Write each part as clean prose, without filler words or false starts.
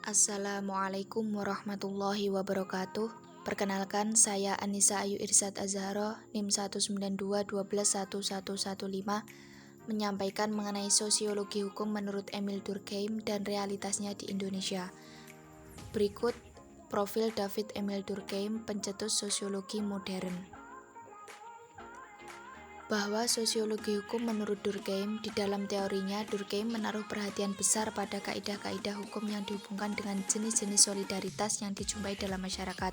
Assalamualaikum warahmatullahi wabarakatuh. Perkenalkan, saya Anissa Ayu Irsad Azharo, NIM 19212111115, menyampaikan mengenai sosiologi hukum menurut Emil Durkheim dan realitasnya di Indonesia. Berikut profil David Emil Durkheim, pencetus sosiologi modern. Bahwa sosiologi hukum menurut Durkheim, di dalam teorinya Durkheim menaruh perhatian besar pada kaidah-kaidah hukum yang dihubungkan dengan jenis-jenis solidaritas yang dijumpai dalam masyarakat.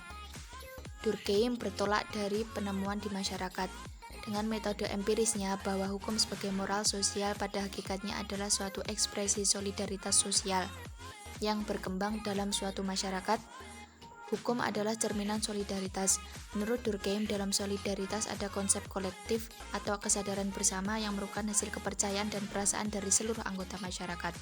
Durkheim bertolak dari penemuan di masyarakat dengan metode empirisnya bahwa hukum sebagai moral sosial pada hakikatnya adalah suatu ekspresi solidaritas sosial yang berkembang dalam suatu masyarakat. Hukum adalah cerminan solidaritas. Menurut Durkheim, dalam solidaritas ada konsep kolektif atau kesadaran bersama yang merupakan hasil kepercayaan dan perasaan dari seluruh anggota masyarakat.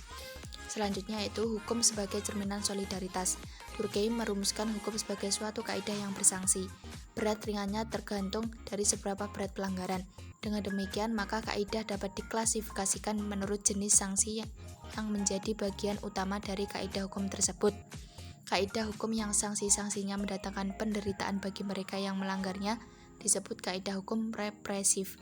Selanjutnya yaitu hukum sebagai cerminan solidaritas. Durkheim merumuskan hukum sebagai suatu kaidah yang bersanksi. Berat ringannya tergantung dari seberapa berat pelanggaran. Dengan demikian, maka kaidah dapat diklasifikasikan menurut jenis sanksi yang menjadi bagian utama dari kaidah hukum tersebut. Kaidah hukum yang sanksi-sanksinya mendatangkan penderitaan bagi mereka yang melanggarnya disebut kaidah hukum represif.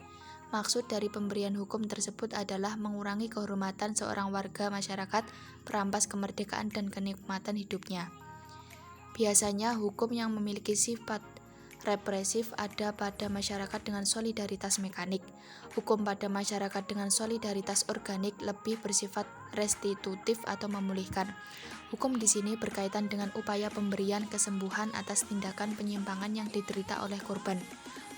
Maksud dari pemberian hukum tersebut adalah mengurangi kehormatan seorang warga masyarakat, merampas kemerdekaan dan kenikmatan hidupnya. Biasanya hukum yang memiliki sifat represif ada pada masyarakat dengan solidaritas mekanik. Hukum pada masyarakat dengan solidaritas organik lebih bersifat restitutif atau memulihkan. Hukum di sini berkaitan dengan upaya pemberian kesembuhan atas tindakan penyimpangan yang diderita oleh korban.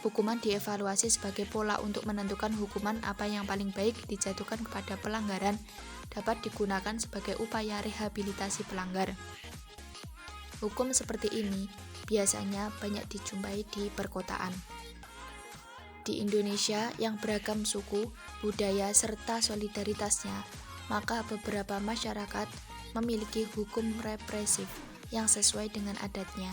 Hukuman dievaluasi sebagai pola untuk menentukan hukuman apa yang paling baik dijatuhkan kepada pelanggaran dapat digunakan sebagai upaya rehabilitasi pelanggar. Hukum seperti ini biasanya banyak dijumpai di perkotaan. Di Indonesia yang beragam suku, budaya, serta solidaritasnya, maka beberapa masyarakat memiliki hukum represif yang sesuai dengan adatnya.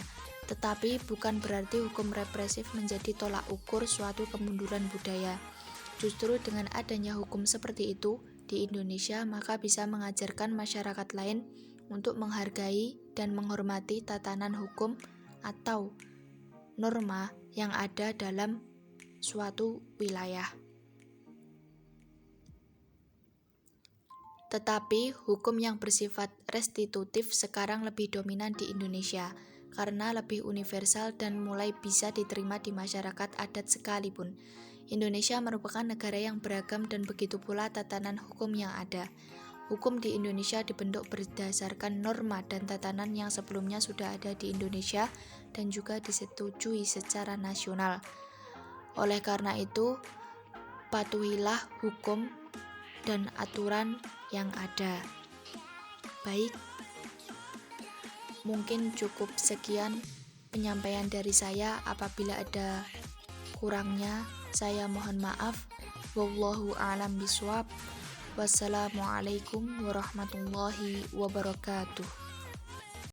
Tetapi bukan berarti hukum represif menjadi tolak ukur suatu kemunduran budaya. Justru dengan adanya hukum seperti itu di Indonesia, maka bisa mengajarkan masyarakat lain untuk menghargai dan menghormati tatanan hukum atau norma yang ada dalam suatu wilayah. Tetapi hukum yang bersifat restitutif sekarang lebih dominan di Indonesia karena lebih universal dan mulai bisa diterima di masyarakat adat sekalipun. Indonesia merupakan negara yang beragam dan begitu pula tatanan hukum yang ada. Hukum di Indonesia dibentuk berdasarkan norma dan tatanan yang sebelumnya sudah ada di Indonesia dan juga disetujui secara nasional. Oleh karena itu, patuhilah hukum dan aturan yang ada. Baik, mungkin cukup sekian penyampaian dari saya. Apabila ada kurangnya, saya mohon maaf. Wallahu a'lam bishawab. Wassalamualaikum warahmatullahi wabarakatuh.